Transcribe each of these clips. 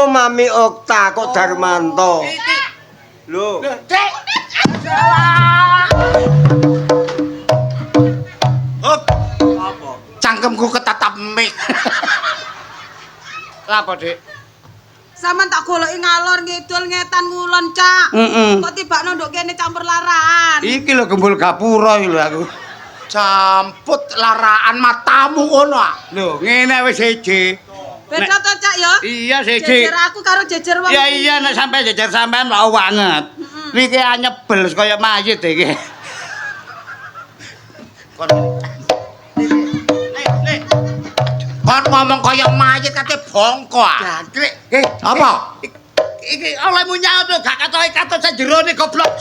Mami Okta kok Darmanto. Lho. Dek. Hop. Apa? Cangkemku ketatap mik. Apa, Dik? Saman tak goloki ngalor ngidul ngetan ngulon, Cak. Kok tibakno nduk kene campur laraan. Iki lho gembul gapura iki lho aku. Camput laraan matamu ngono ah. Lho, ngene wis siji. Beda to, Cak ya? Iya siji. Jejer aku karo jejer wong. Ya iya nek sampe jejer sampean mau banget. Iki anyebel kaya mayit iki. Kon Kon ngomong kaya mayit kate bongko ah. Apa? Iki olehmu nyaut gak katok sajrone goblok.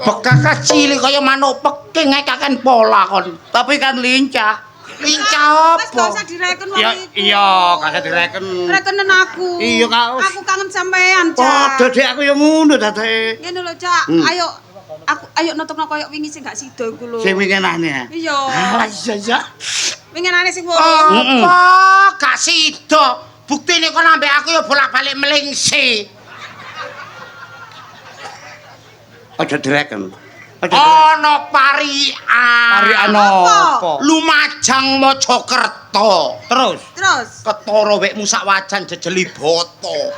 Bekak cilik kaya manuk peking kaken pola kon. Tapi kan lincah. Lincah Wes gak apa? usah direken wong Ya iku. iya, gak usah direken. Rekenen aku. Iya, Kak. Aku kangen sampean, Cak. Padha Dik aku ya ngono dadake. Ngene lho, Cak. Ayo nutupno koyo wingi sing gak sida iku lho. Sing wingenane. Iya. Ah iya ya. Winginane sing wong. Apa gak sida? Buktine kon ambek aku ya bolak-balik melingsi. Aja direken. Ana parian. Parian apa? Lumajang Mojokerto. Terus ketara wekmu sak wajan jejeli boto.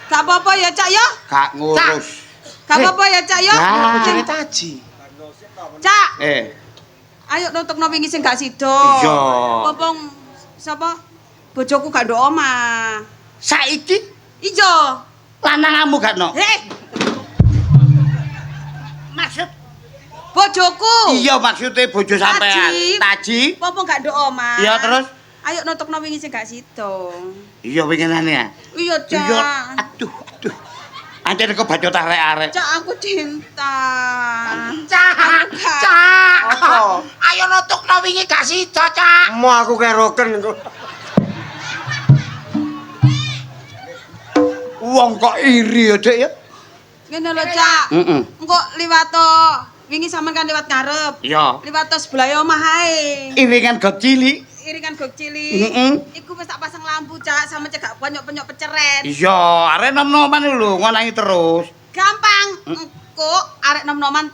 Gak apa-apa ya, Cak ya? Gak ngurus. Gak apa-apa ya, Cak ya? Cerita Haji. Cak. Ayo nutupno wingi sing gak sida. Iya. Popong sapa? Bojoku gak ndok omah. Saiki Iya. lananganmu gak no? Maksud bojoku. Iya maksudnya bojo sampean. Taji. Popong gak ndok omah. Iya terus? Ayo nutupno wingi sing gak sida. Iya winginane ya. Iya, Cak. Iya. Aduh. Anjir kok bacot arek-arek. Cak aku cinta. Cak. Apa? Ayo nutukno wingi gak sida, Cak. Mau aku keroken kok. Wong kok iri ya, Dik ya. Ngene lho, Cak. Engko liwat wingi sampean kan liwat ngarep. Iya. Liwat sebelah omah ae. Iringan got cilik. Iringan gog cilik. Iku wis tak pasang lampu, Cak, sama cegak penyok-penyok peceret. Iya, arek nom-noman lho ngonangi terus. Gampang. Engko arek nom-noman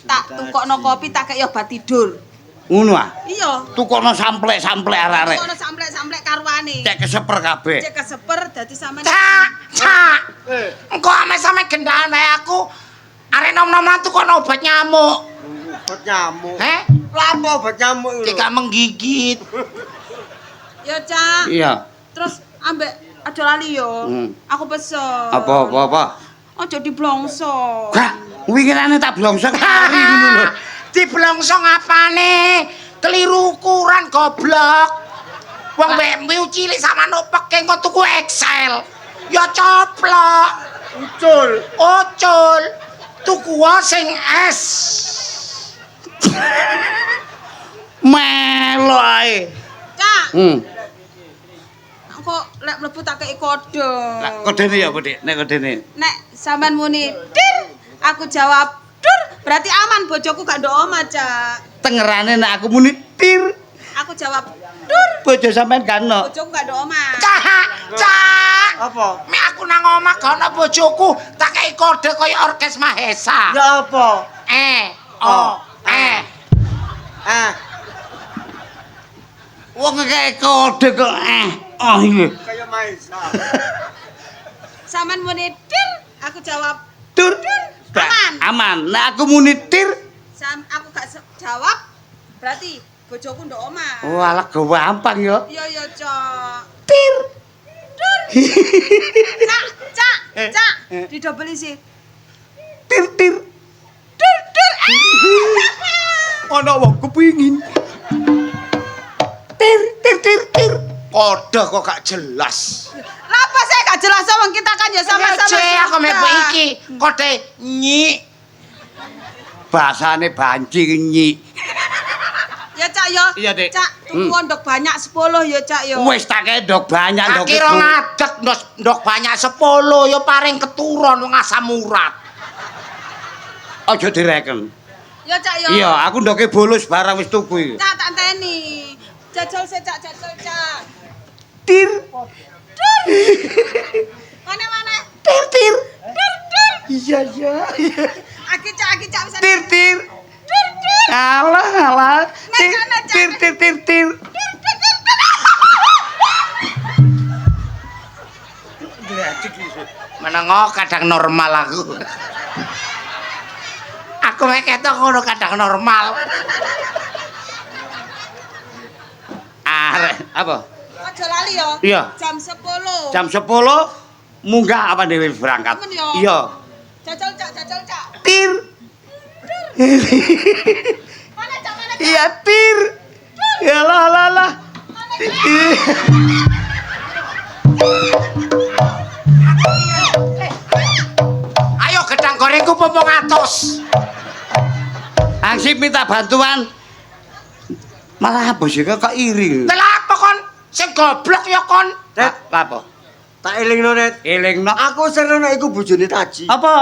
tak tukokno kopi tak kaya obat tidur. Ngono ah. Iya. Tukokno samplek-samplek arek-arek. Tukokno samplek-samplek karwane. Cek keseper kabeh. Cek keseper dadi sampean. Cak. Engko ame sampe gendaan ae aku. Arek nom-noman tukokno obat nyamuk. Obat nyamuk. Lha apa obat nyamuk iki? Tidak menggigit. Ya, Cak. Iya. Terus ambek aja lali yo. Aku pesen. Apa? Aja diblongso. Gak, winginane tak blongsong kari ngono lho. Diblongsong apane? Keliru ukuran goblok. Wong wekmu cilik sama peking kok tuku XL. Ya coplok. Ucul. Tuku sing S. Melo ae. Cak. Kok lek mlebu tak kei kode. Lah kodene ya apa, Dik? Nek kodene. Nek sampean muni dir, aku jawab dur, berarti aman bojoku gak ndok omah, Cak. Tengerane nek aku muni tir, Aku jawab dur, bojo sampean gak ono. bojoku gak ndok omah. Cak. Apa? Mek aku nang omah gak ono bojoku, tak kei kode kaya orkes Mahesa. Ya apa? Wong kei kode kok iki. Kayak Maisa. Sampean muni dir, aku jawab Dur. Aman. Aman. Nek aku muni tir, aku gak jawab, berarti bojoku ndok omah. walah gampang ya. Iya, Cak. Tir. Dur. Cak. Didobeli sih. Tir. Dur. Ono wong kepingin. Tir. Kode kok gak jelas. Lapa saya gak jelas wong kita kan ya sama-sama. Ya aku mepo iki kode nyi. Bahasane banci nyi. Ya Cak ya. Iya, Dik. Cak, tuku ndok banyak 10 ya Cak ya. Wis tak kei ndok banyak ndok. Kira ngadeg ndok banyak 10 ya paring keturun wong asam urat. Aja direken. Ya Cak ya. Iya, aku ndoke bolos barang wis tuku iki. Cak tak enteni. Jajal se Cak, jajal Cak. Tir. Dur. iya iya. Aki cak bisa. Tir. Alah. Tir. Menengo kadang normal aku. Aku mek ketok ngono kadang normal. Arek apa? Aja lali ya. Iya. Jam 10. Jam 10 munggah apa dhewe berangkat. Temen ya? Iya. Jajal cak. Tir. Mana cak? Iya tir. Ya lah. Ayo gedang gorengku pompong atos. Angsip minta bantuan. Malah bos iki kok iri. Lah apa kon? Sing goblok ya kon. Tet. Apa? Tak elingno, Tet. Elingno. Aku serono iku bojone Taji. Apa?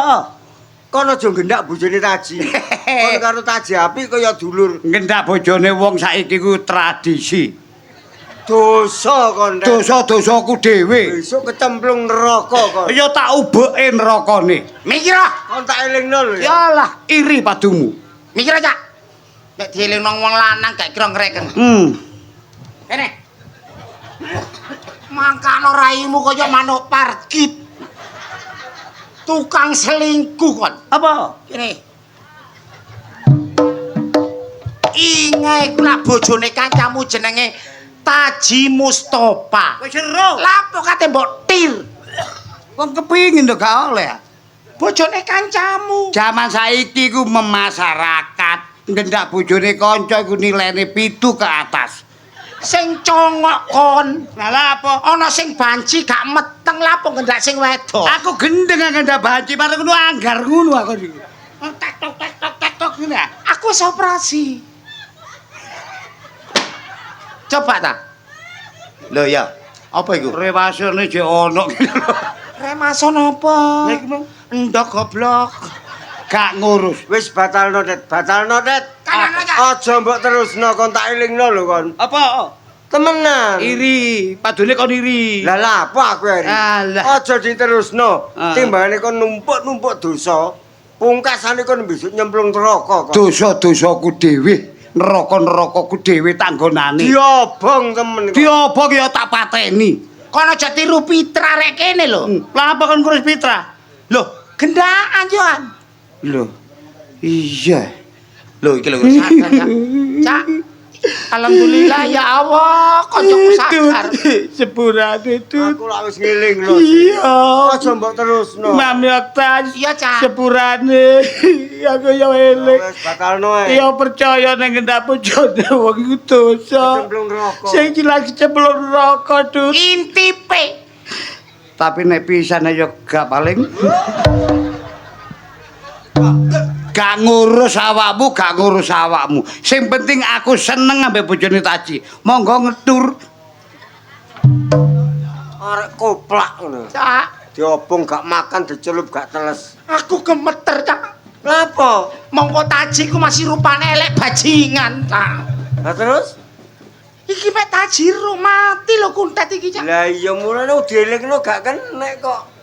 Kon aja gendak bojone Taji. Kon karo Taji apik kaya dulur. Ngendak bojone wong saiki ku tradisi. Dosa kon, Tet. Dosa-dosaku dhewe. Besok kecemplung neraka kon. Ya tak ubeke nerakane. Mikir ah. Kon tak elingno lho ya. Yalah, iri padumu. Mikir aja. Nek dielingno wong lanang gak kira ngreken. Kene. Mangkano raimu kaya manuk parkit. Tukang selingkuh kon. Apa? Kene. Inge iku lak bojone kancamu jenenge Taji Mustofa. Wis ero. Lapo kate mbok tir? Wong kepingin to gak oleh. Bojone kancamu. Zaman saiki ku memasyarakat. Ngendak bojone kanca iku nilene 7 ke atas. Sing congok kon. Lah apa? Ana sing banci gak meteng lapo ngendak sing wedok. Aku gendeng ngendak banci bareng ngono anggar ngono aku iki. Tek ngene. Aku wis operasi. Coba ta. Lho ya, Apa iku? rewasane jek ono. Remason apa? Nek mau Endok goblok. gak ngurus. Wis batalno, Tet. Kanan aja. Aja mbok terusno kon tak elingno lho kon. Apa? Temenan. Iri, padune kon iri. Lah lah apa aku iri? Alah. Aja diterusno. Ah. Timbangane kon numpuk-numpuk dosa. Pungkasane kon besok nyemplung neraka kon. Dosa-dosaku dhewe, neraka-nerakaku dhewe tanggonane. Diobong temen kon. Diobong ya tak pateni. Kon aja tiru Pitra rek kene lho. Lah apa kon ngurus Pitra? Loh, gendaan Joan. Lho. Iya. Lho iki lho sadar ya. Cak. Alhamdulillah ya Allah, koncoku sadar. Sepurane itu. Aku lak wis ngeling lho. Iya. Aja mbok terusno. Mami Oktas. Iya, Cak. Sepurane. Aku ya eling. Wis batalno ae. Ya percaya ning ngendak bojone wong iku dosa. Nyemplung neraka. Sing jelas cemplung neraka, Dut. Intipe. Tapi nek pisane ya gak paling. Gak ngurus awakmu, Sing penting aku seneng ambek bojone Taji. Monggo ngetur. Arek koplak ngono. Cak, Diobong gak makan, dicelup gak teles. aku gemeter, Cak. Lapo? Mongko Taji ku masih rupane elek bajingan, Cak. Lah terus? Iki mek Taji mati lho kuntet iki, Cak. Lah iya mulane dielingno gak kenek kok.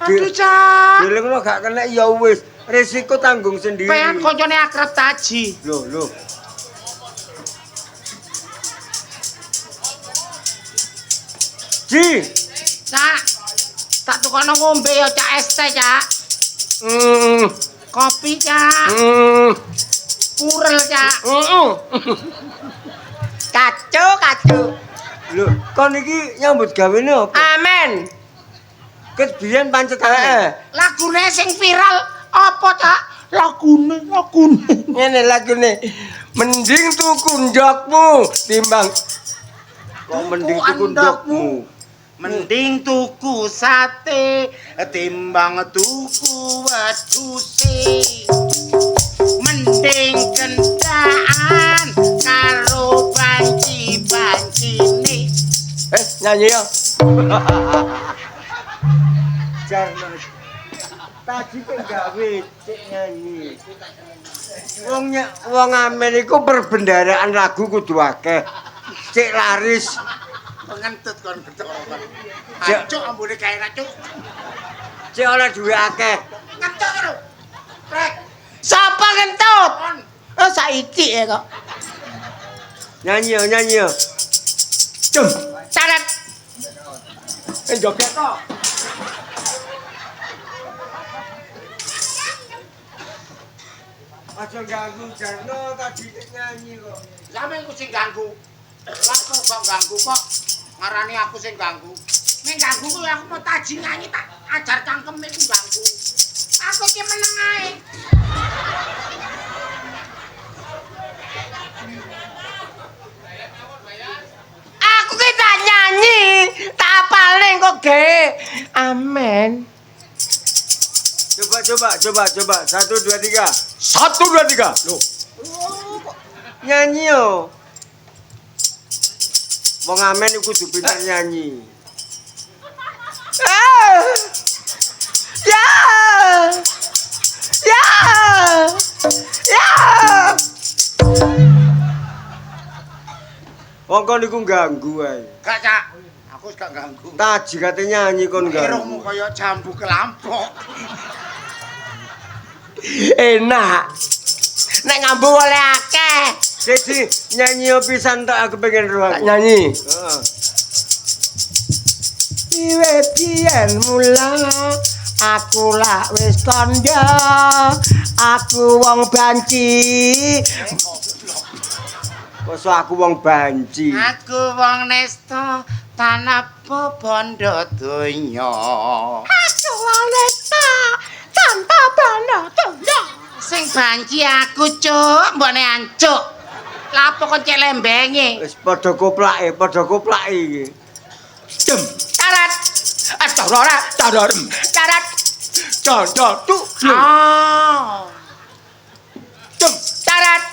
Aduh, Cak. Dielingno gak kenek ya wis. Resiko tanggung sendiri. Pengen koncone akrab Taji. Loh. Ji. Cak. Tak tukono ngombe ya, Cak, es teh, Cak. Kopi, Cak. Purel, Cak. Kacu. Lho, kon iki nyambut gawene apa? Amen. Ket biyen pancet ae. Lagune sing viral apa, Cak? Lagune. Ngene lagune. Mending tuku ndokmu timbang kok mending tuku ndokmu. Mending tuku sate timbang tuku wedhuse. Mending kendaan karo banci-bancine. Nyanyi ya. Jarno. Tadi kok gawe cek nyanyi. Wong amen iku perbendaraan lagu kudu akeh. Cek laris. Ngentut kon gedhek kon. Cek. Cuk ambune kae ra, Cuk. Cek oleh duwe akeh. Ngentut lho. Sapa ngentut? Oh saiki ya kok. Nyanyi yo, nyanyi yo. Jum. Caret. Joget to. Aja ganggu Jarno tadi nyanyi kok. Sampeyan ku sing ganggu. Langsung kok ganggu kok. Ngarani aku sing ganggu. Ning ganggu ku aku mau taji nyanyi tak ajar cangkeme ku ganggu. Aku ki meneng ae. Aku ki tak nyanyi, tak apalne kok ge. Amen. Coba. 1 2 3. 1 2 3. Loh. Nyanyi yo. Wong amen iku kudu pinter nyanyi. Ya. Ya. Ya. Wong kon iku ganggu ae. Gak, Cak. Aku gak ganggu. Taji kate nyanyi kon Irungmu ganggu. kaya jambu kelampok. Enak. Nek ngambu oleh akeh. Siji nyanyi yo pisan tok aku pengen roh Tak aku. nyanyi. Heeh. Wiwit biyen mula aku lak wis kandha. Aku wong banci. Kok aku wong banci. Aku wong nesta tanapa bondo donya. Aku wong nesta tanpa bondo donya. Sing banci aku, Cuk, mbone ancuk. Lah apa kon cek lembenge? Wis padha koplake iki. Jem. Carat. Astarora, tararem. Carat. Condo tu. Ah. Jem. Carat.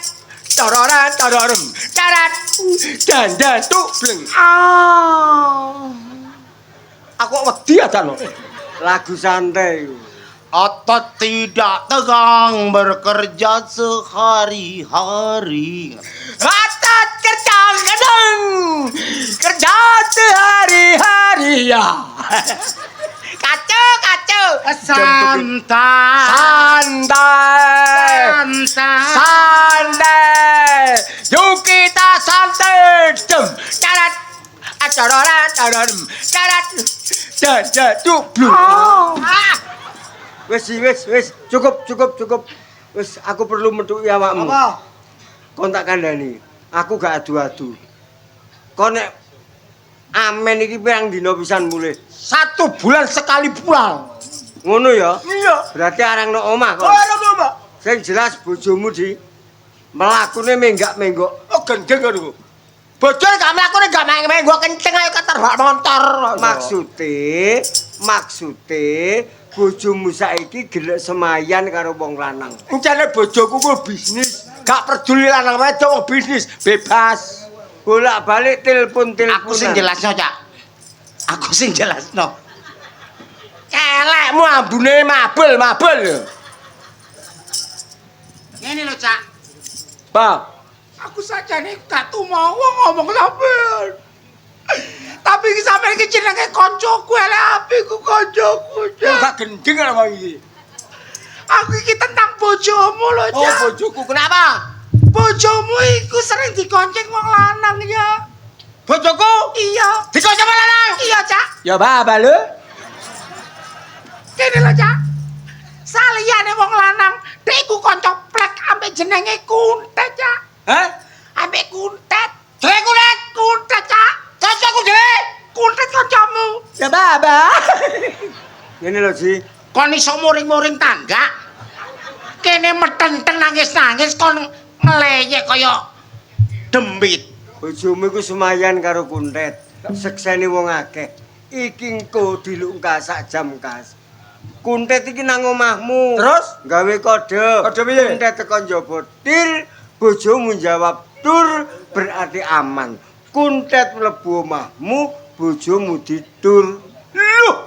Tarora, tararem. Carat. Dandan tu bleng. Ah. Aku wedi adan. Lagu santai iku. Otot tidak tegang bekerja sehari-hari. Otot kerja gedeng. Kerja sehari-hari ya. Kacau. Santai. Santai. Yuk kita santai. Jem. Carat. Acarora, tararem. Carat. Dandan tu bleng. Wis cukup. Wis aku perlu metuki awakmu. Apa? Kon tak kandhani. Aku gak adu-adu. Kon nek amen iki pirang dina pisan mulih? 1 bulan sekali pulang. Ngono ya? Iya. Berarti arang nang omah kon. Ora Mbak. Sing jelas bojomu di melakune menggak-menggok. Oh gendeng ngono. Bojone gak mlakune gak main gua kenceng ayo keterbak motor. Maksude bojomu saiki gelek semayan karo wong lanang. Encane bojoku ku bisnis, gak peduli lanang wedok wong bisnis, bebas. Bolak-balik telepon. Aku sing jelasno, Cak. Aku sing jelasno. Kelekmu ambune mabel. Ngene lho, Cak. Pak, Aku sajane gak tumawa ngomong sampean. Tapi iki sampean iki jenenge kancaku, elek apiku kancaku. gak gendeng apa iki? Aku iki tentang bojomu lho, Oh, Cak. bojoku kenapa? Bojomu iku sering dikonceng wong lanang ya. Bojoku Iya. dikonceng wong lanang. Iya, Cak. Ya baba lho. Kene lho, Cak. Saliyane wong lanang, dhek iku kanca plek ambek jenenge Kuntet, Cak. Hah? Ambek Kuntet. Drek kulit. Kuntet, Cak. Kancaku drek. Kuntet kancamu. Ya baba. Ngene lho, Ji. Kon iso muring-muring tangga. Kene metenten nangis-nangis kon ngeleyek kaya dembit. Bojomu iku semayan karo Kuntet. Seksene wong akeh. Iki engko dilungkas sak jam kas. Kuntet iki nang omahmu. Terus? Gawe kode. Kode piye? Kuntet teko njaba til, bojomu jawab tur berarti aman. Kuntet mlebu omahmu, bojomu ditur. Loh.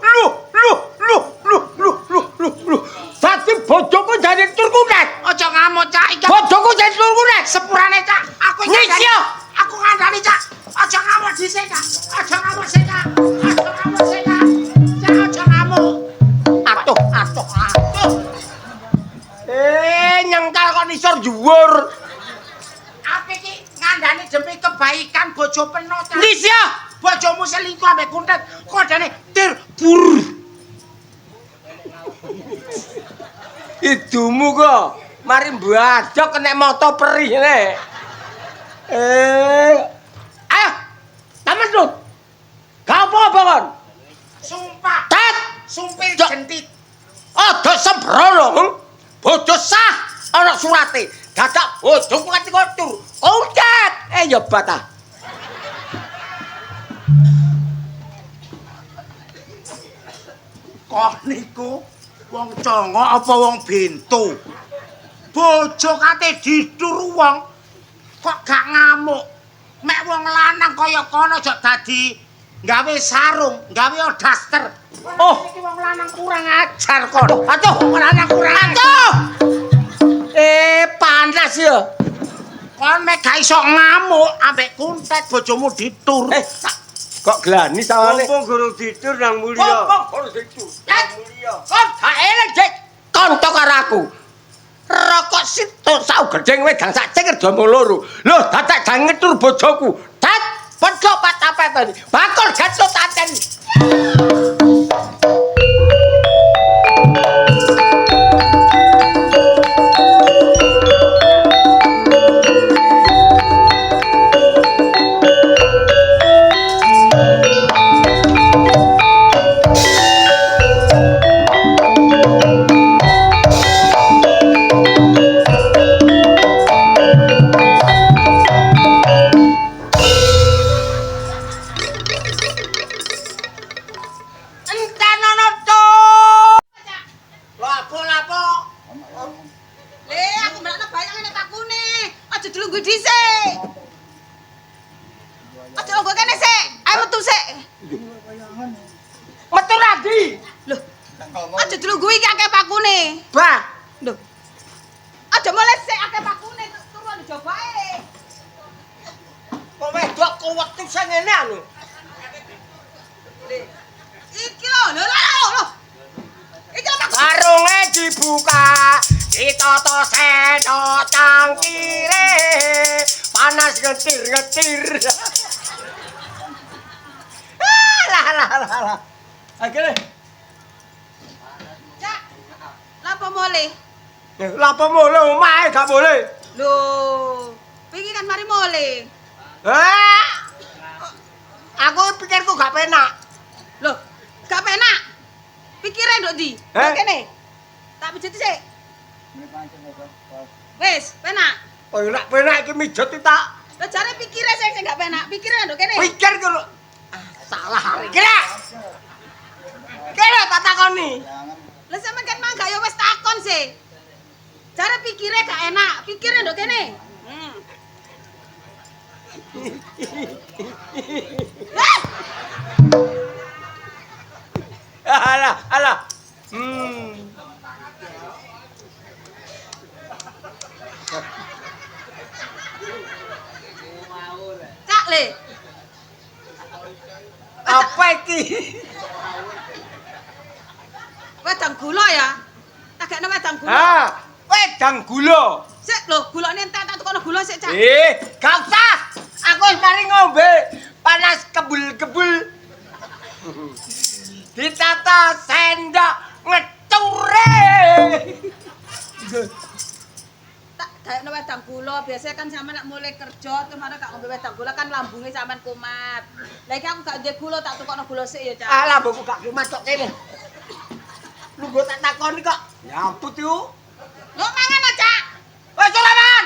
Dadi bojoku jadi tur kunet. Aja ngamuk, Cak. Iki Bojoku jadi tur kunet. sepurane, Cak. Aku Ngisi yo. Aku ngandani, Cak. Aja ngamuk dhisik, Cak. Aja ngamuk sik, Cak. Cak, aja ngamuk. Atuh. isor dhuwur. Apa iki ngandani demi kebaikan bojo peno ta? Lisya, Bojomu selingkuh ambek kuntet, kodane tir bur. Idumu kok mari mbadok kena moto perih nek. Ayo, tamen lu. Gak apa-apa kon. Sumpah, tet, sumpil Cok. jentit. aja sembrono. Bojo sah ana surate. Dadak bojoku nganti kotur. Kuntet. Ya batah. Kok niku wong congo apa wong bento? Bojo kate dituru wong kok gak ngamuk. Mek wong lanang kaya kono aja dadi gawe sarung, gawe daster. Oh, Iki wong lanang kurang ajar kon. Atuh, Wong lanang kurang ajar. atuh. panas ya. Kon mek gak iso ngamuk ambek kuntet bojomu ditur. Kok glani sawane? Mumpung guru tidur nang mulya. Guru tidur. Kon gak eling, Dik. Kanca karo aku. Rokok situ sau gedeng wedang sak cengker domong loro. Lho, dadak jang ngetur bojoku. Dat, pedhok patapeten. Bakul gatut taten. Ngetir. Lah. Akhirnya. Cak, lapo mole? Lapo mole omahe gak boleh. Loh, wingi kan mari mole. Aku pikirku gak penak. Loh, gak penak. Pikire nduk ndi? Nduk kene. Tak pijet sik. Wis, penak. Oh, nek penak iki mijet tak. Lah jare pikire sing gak penak. Pikire nduk kene. Pikir ku lho. Salah hari. Kira tak takoni. Lah sampean kan mangga ya wis takon sih. Jare pikire gak enak. Pikire nduk kene. Alah. Cak le. Apa iki? Wedang gula ya. Tak gak wedang gula. Wedang gula. Sik lho, gulane entek tak tukono gula sik, Cak. Gak usah. Aku wis mari ngombe. Panas kebul-kebul. Ditata sendok ngecure. Tak gaekno wedang gula, biasanya kan sampean nek mulai kerja terus marang gak ngombe wedang gula kan lambunge sampean kumat. Lah iki aku gak duwe gula tak tukono gula sik ya, Cak. Alah, mbokku gak kumat kok kene. Lu go tak takoni kok. Nyamput yo. Lho mangan aja, Cak. Wes ora mangan.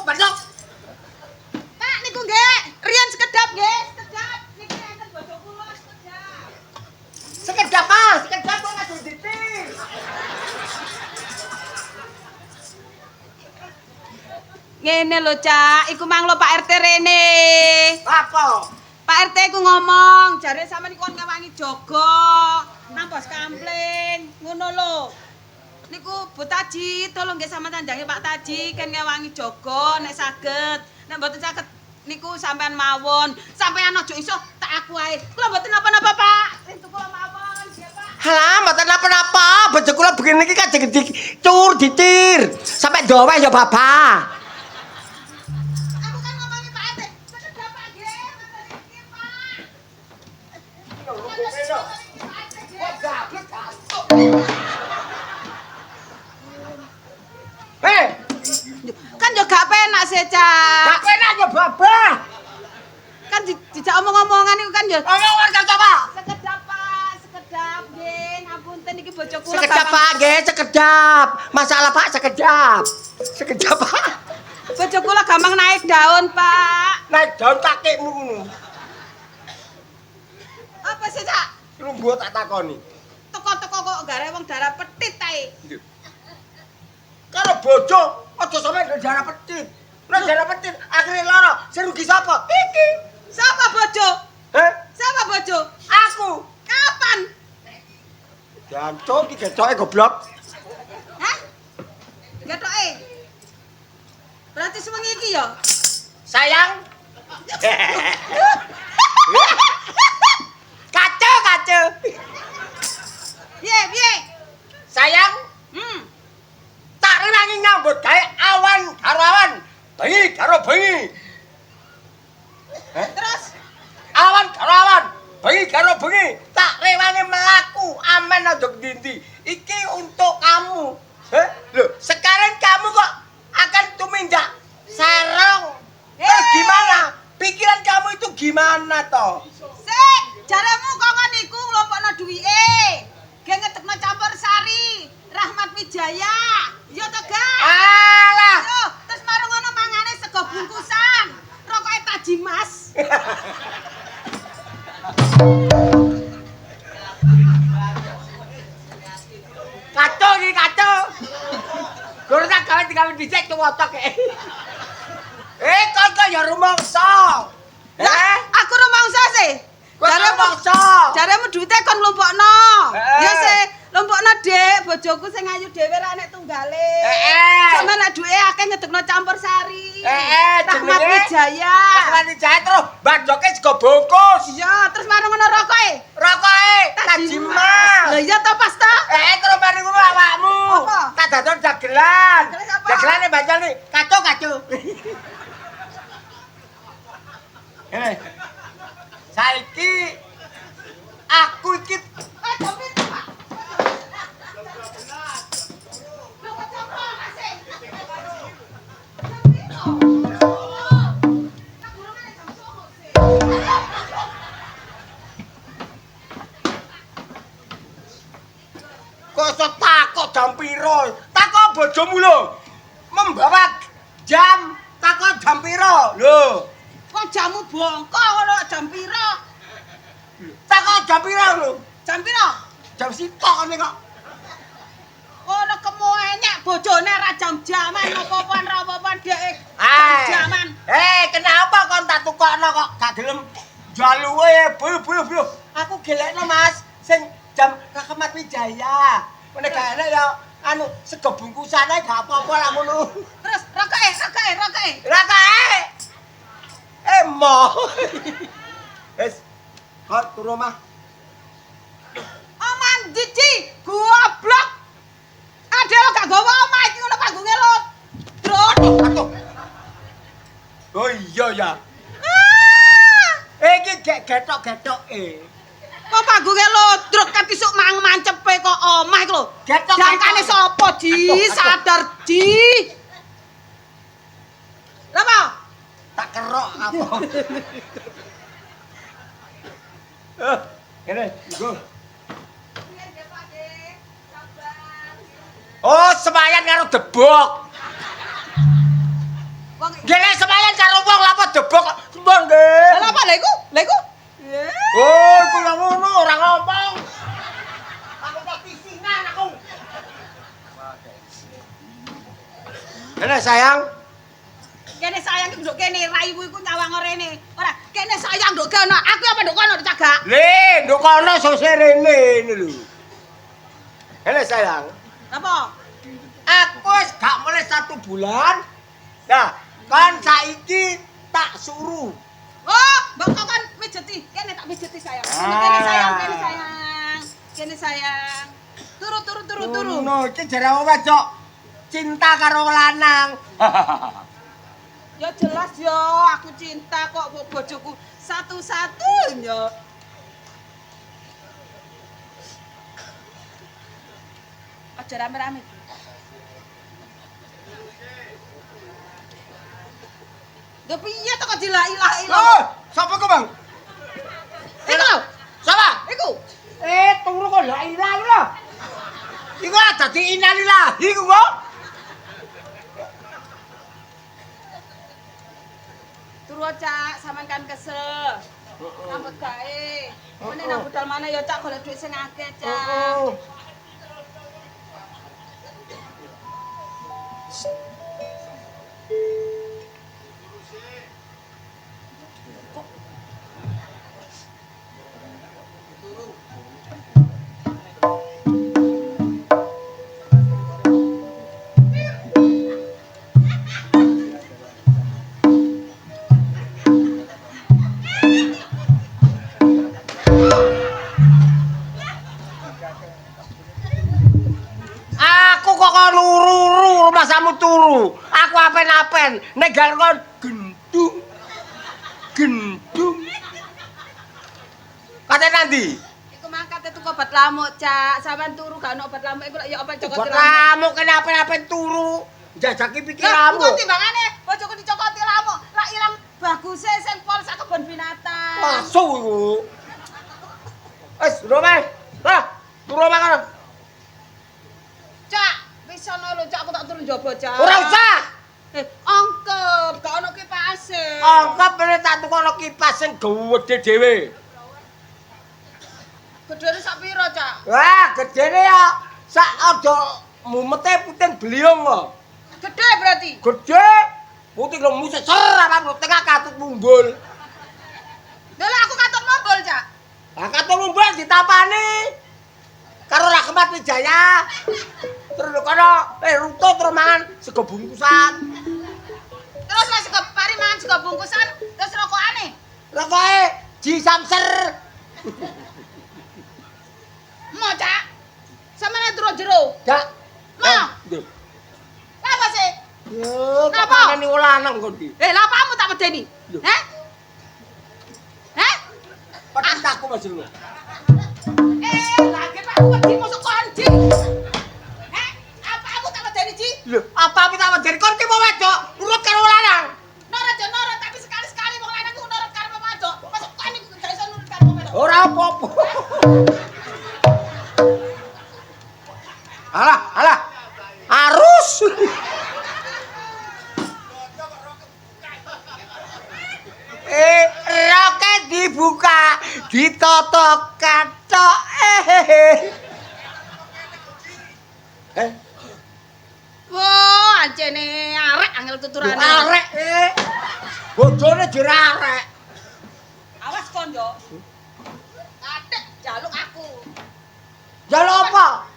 Badok. Pak niku nggih, riyen sekedap nggih, sekedap. Niki enten bojo kula sekedap. Sekedap Mas, sekedap kok ngadu ditir. Ngene lho, Cak, iku mang lho Pak RT rene. Apa? Pak RT ku ngomong, jare sampean iku kon ngewangi jaga nang pos kampling, ngono lho. Niku Bu Taji, tolong nggih sampean tandangi Pak Taji kan ngewangi jaga nek saged. Nek mboten saged niku sampean mawon. Sampean aja iso tak aku ae. Kula mboten napa-napa, Pak. Rintu kula mawon, nggih, Pak. Halah, mboten napa-napa. Bojo kula begini iki kan dicur ditir. Sampai dowe ya Bapak. Aku kan ngomongi Pak RT. Sekedap Pak nggih, ngoten iki Pak. Hei, Kan yo gak penak sih, Cak. gak penak ya Bapak. Kan dijak omong-omongan iku kan yo. Ngomong gak apa? Sekedap Pak, sekedap nggih. Ngapunten iki bojo kula. Sekedap Pak, nggih, sekedap. Masalah Pak sekedap. Sekedap Pak. Bojo kula gampang naik daun, Pak. Naik daun kakekmu ngono. Apa sih, Cak? Lu mbok tak takoni. Teko-teko kok gare wong darah petit tae. Kalau bojo aja sampe darah petit. Nek darah petit akhirnya lara. Sing rugi sapa? Iki. Siapa bojo? Heh, Siapa bojo? aku. Kapan? Jantung iki getoke goblok. Hah? Getoke. Berarti sewengi iki ya? Sayang. Kacau. Piye? Sayang, tak rewangi nyambut gawe awan karo awan. Bengi karo bengi. Terus Awan karo awan. Bengi karo bengi. Tak rewangi melaku amen ndok ndi. Iki untuk kamu. Loh, sekarang kamu kok akan tumindak sarong. Gimana? Pikiran kamu itu gimana toh? sik, jaremu kok ngono iku nglompokno duwike. Ge ngedekno campur sari, Rahmat Wijaya. Iya to, Ga? Alah, Yo, terus marung ngono mangane sego bungkusan. Rokoke Tajimas. kacau iki kacau. Guru tak gawe digawe dhisik tuwotok e. Kon ya rumangsa. Lah, aku rumangsa sih. Rumangsa. Jaremu duwite kon nglompokno. Heeh. Ya sih, lompokno Dik, bojoku sing ayu dhewe ra nek tunggale. Heeh. Sampe nek duwe akeh ngedekno campur sari. Heeh, Rahmat jenenge? Wijaya. Rahmat Wijaya terus banjoke sego bungkus. Iya, terus marung ngono rokoke. Rokoke Tajimas. Lah iya to pas to? Terus mari ngono awakmu. Apa? Tak dadon dagelan. Dagelan apa? Dagelane banjane kacau. Saiki aku iki Dompet Pak. Lho kok coba kasih. kok iso takok jam piro? Takok bojomu lho. Membawa jam, takok jam piro? Lho, Kok jamu bongko ngono jam piro? takok jam piro lho? Jam piro? Jam sitok ngene kok. Ono kemoenyek bojone ra jam-jaman apa-apaan ra apa-apaan dhek. Hai. Jam-jaman. Kenapa kon tak tukokno kok gak gelem jaluke bulu. Aku gelekno Mas sing jam Rahmat Wijaya. Nek gak enak ya anu sego bungkusane gak apa-apa lah ngono. Terus rokoke. Rakae. Mo. Wes, kok ke rumah. Oman jiji, goblok. Ade lo gak gawa omah iki ngono panggonge lo. Drot. Atuh. Oh iya ya. Ah! Iki getok-getok Kok panggonge lo drot kan isuk mancepe kok omah iki lho. Getok. Jangkane sapa, Ji? Aduh. Sadar, Ji. Lha apa? Tak kerok apa. Ngene, go. Oh, semayan karo debok. Wong Gile semayan karo wong lha apa debok kok. Mbah nggih. lha apa lha iku? Oh, iku yang ngono ora ngomong. Aku kok pisinan aku. Ngene sayang. Kene sayang iki nduk kene, raimu iku nyawang rene. Ora, kene sayang nduk kono. Aku apa nduk kono dicagak. Le, nduk kono sose rene ini lho. Ngene sayang. Apa? Aku wis gak mulai 1 bulan. Nah, kan saiki tak suruh. Oh, mbok kok kan mijeti. Kene tak mijeti sayang. Kene sayang. Turu. No, iki jare wong wedok cinta karo lanang. Ya jelas ya, aku cinta kok bojoku satu-satunya. Aja rame-rame. Lha piye to kok dilak-ilaki lho? Oh, sapa ku, Bang? Iku. Sapa? Iku. Turu kok la ilang lho. Iku dadi innalillahi ku kok. Turu Cak, sampean kan kesel. Nambut gawe. Mene nang budal mana ya Cak golek dhuwit sing akeh Cak. Aku kok luru-luru masamu turu. Aku apen-apen nek gal kon gendung. Gendung. Kate nanti? Iku mangkat itu obat lamuk Cak. Sampean turu gak ono obat lamuk iku ya obat cokot Buat kamu kena apen-apen turu. Jajaki pikiranmu. Lah, timbangane bojoku dicokoti lamuk, lak ilang baguse sing pol sak kebon binatang. Pasu iku. Wis, Roma. Lah, turu makan. Cak, wis ono lho Cak, aku tak turun njaba Cak. Ora usah. Angkep, gak ono kipase. Anggap meneh tak tukono kipas sing gedhe dhewe. Gedene sak piro Cak? Wah, gedene ya sak aja mumete puting beliung kok. Gede berarti. Gedhe. Putih lho musik ser apa tengah katut mumbul. Lah aku katut mobil Cak. Lah katut mumbul ditapani. Karo Rahmat Wijaya. Terus kono rutut terus mangan sego bungkusan. Terus lah sego pari mangan sego bungkusan, terus rokokane. Rokoke Ji Samser. Mo Cak. Sampeyan turu jero. Dak. Ma. Lho. Lah apa sih? Yo, Napa? kok ngene lanang kok iki. Lah apamu tak medeni? Lho. Heh? Heh? Padahal aku masih lu. Lagi Pak wedi mosok kondi. Apa aku tak medeni, Ji? Lho, apa tak wedeni kon ki mau wedok, urut karo lanang. Nurut ya nurut, tapi sekali-sekali wong lanang ku nurut karo wedok. Masuk kan iku gak iso nurut karo wedok. Ora apa-apa. Alah. Arus. Roke dibuka, ditotok katok. Wah, anjene arek angel tuturane. Arek. Bojone jere arek. Awas kon yo. Adek jaluk aku. Jaluk apa?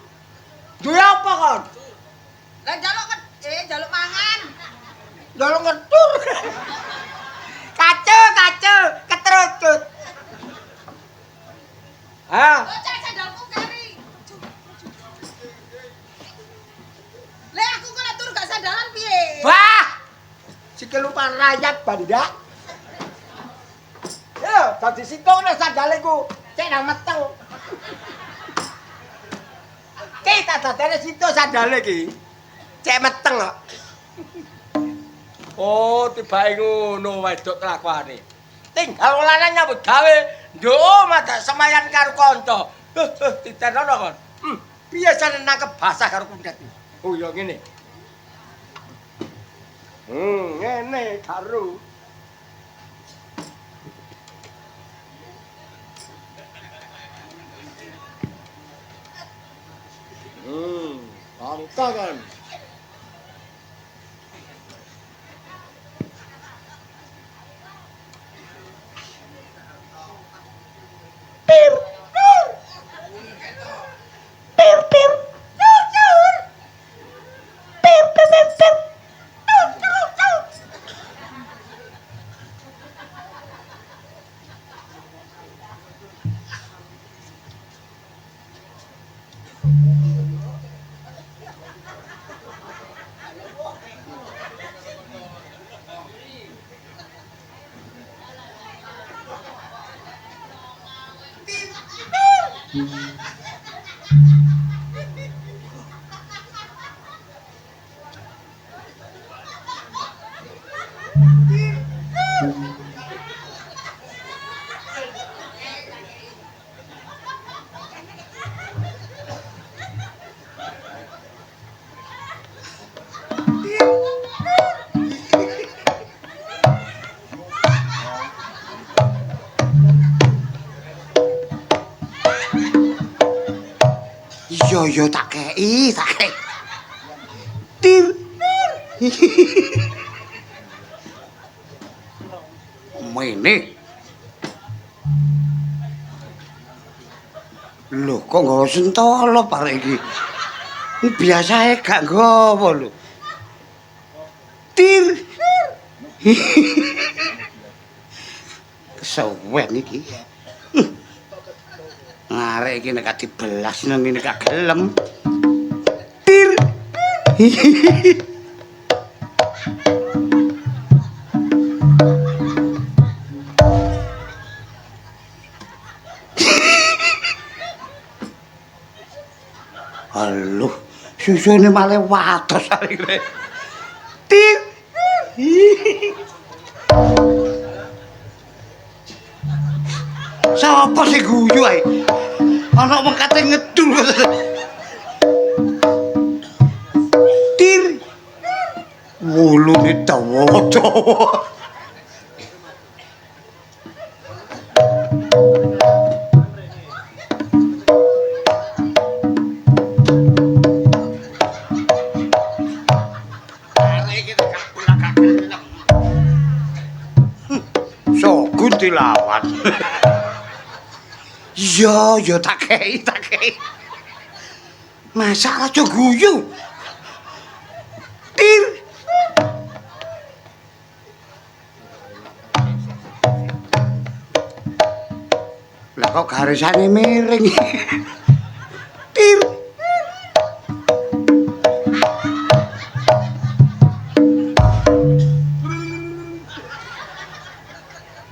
Duwe apa kon? Lah jaluk jaluk mangan. Jaluk ngetur. Kacu, keterucut. Bocah sandalku kari. Lah aku kok nek turu gak sandalan piye? Wah! Sikil lupa rayap bandak. Yo, dadi sitok nek sandale ku cek nang meteng. Ki tak dadane sitok sandale ki. Cek meteng kok. Oh, tibake ngono wedok kelakuane. Tinggal lanang nyambut gawe, nduk madak semayan karo kanca. Ditenono kon. Biasane nangkep basah karo kundet. Oh ya ngene. Ngene karo. Bangka kan. Iya tak kei. Tir. Mene. Lho kok nggawa sentolo parek iki. Biasae gak nggawa lho. Tir. Kesuwen iki. Arek iki nek dibelas nang ngene gak gelem. Tir. Halo, susune malah watos arek. Tir. Sapa sing guyu ae? Ana wong kate ngedul. Tir. Wulune dawa-dawa. Arek iki gak gelem. Sogun dilawan. Iya, tak kei. Masa aja guyu. Tir. Lah kok garisane miring. Tir.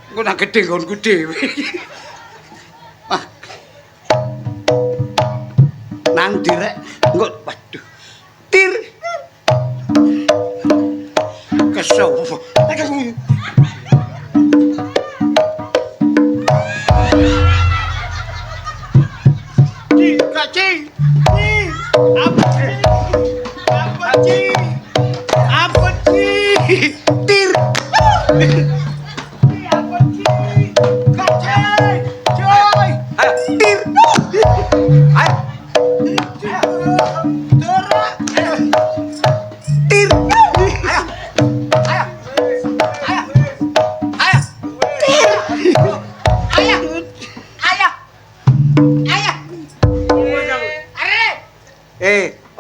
Engko nak gedhe nggonku dhewe. Nang direk engko waduh. Tir. Kesel. Aduh. Cing. Apa cing? Tir. Tir. Ayo. Tir.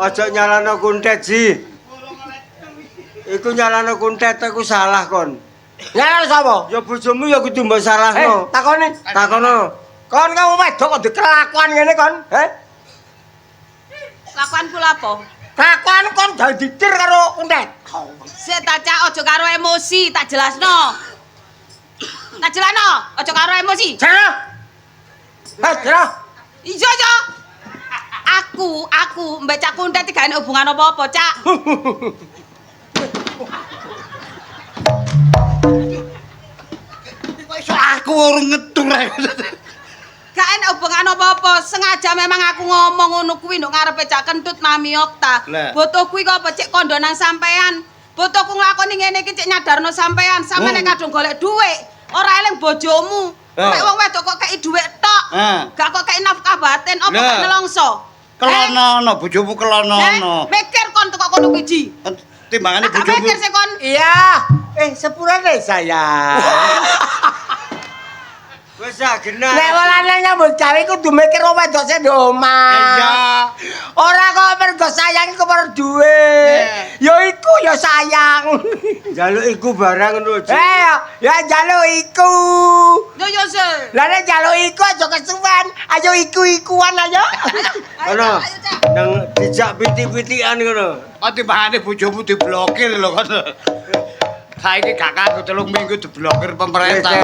Aja nyalano kuntet, Ji. Iku nyalano kuntet iku salah kon. Nyala sapa? Ya bojomu ya kudu mbok salahno. Takone. Takono. Kon kamu wedok kok dikelakuan ngene kon? Lakuanku lapo? Kelakuan kon dadi ditir karo kuntet. Sik ta Cak, aja karo emosi, tak jelasno. Aja karo emosi. Jero. Jero. Iya, Cak. Aku mbak Cak Kuntet gak ada hubungan apa-apa, Cak. Aku urung ngedur. Gak ada hubungan apa-apa, sengaja memang aku ngomong ngono kuwi nduk ngarepe Cak Kentut Mami Okta. Boto kuwi kok becik kondo nang sampean. Botoku nglakoni ngene iki cek nyadarno sampean, sampean nek kadung golek dhuwit, ora eling bojomu. Nek wong wedok kok kei dhuwit tok. Gak kok kei nafkah batin, apa kok nelongso? Kelono, bojomu kelono. Mikir kon teko kono kuwi, Ji. Timbangane Gak bojomu. mikir sih kon. Iya. Sepurane sayang. Wis ah genah. Nek wong lanang nyambut gawe kudu mikir wong wedok sing ndek omah. Iya. Ora kok mergo sayang iku perlu duwe. Ya iku ya sayang. Jaluk iku barang ngono, Ji. Ya njaluk iku. Yo sih. Lah nek njaluk iku aja kesuwen. Ayo iku-ikuan ayo. Ono. Nang dijak pitik-pitikan ngono. Kok timbangane bojomu diblokir lho kon. Saiki gak kanggo 3 minggu diblokir pemerintah.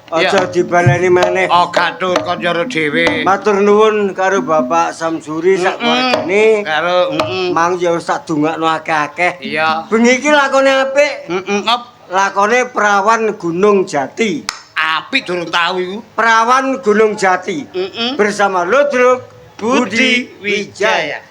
Aja dibaleni maneh. Oh, gatur kon jero dhewe. Matur nuwun karo Bapak Samsuri sak keluargane. Karo Mang ya wis tak dongakno akeh-akeh. Iya. Bengi iki lakone apik. Op. Lakone Perawan Gunung Jati. Apik durung tau iku. Perawan Gunung Jati. Bersama Ludruk Budi Wijaya.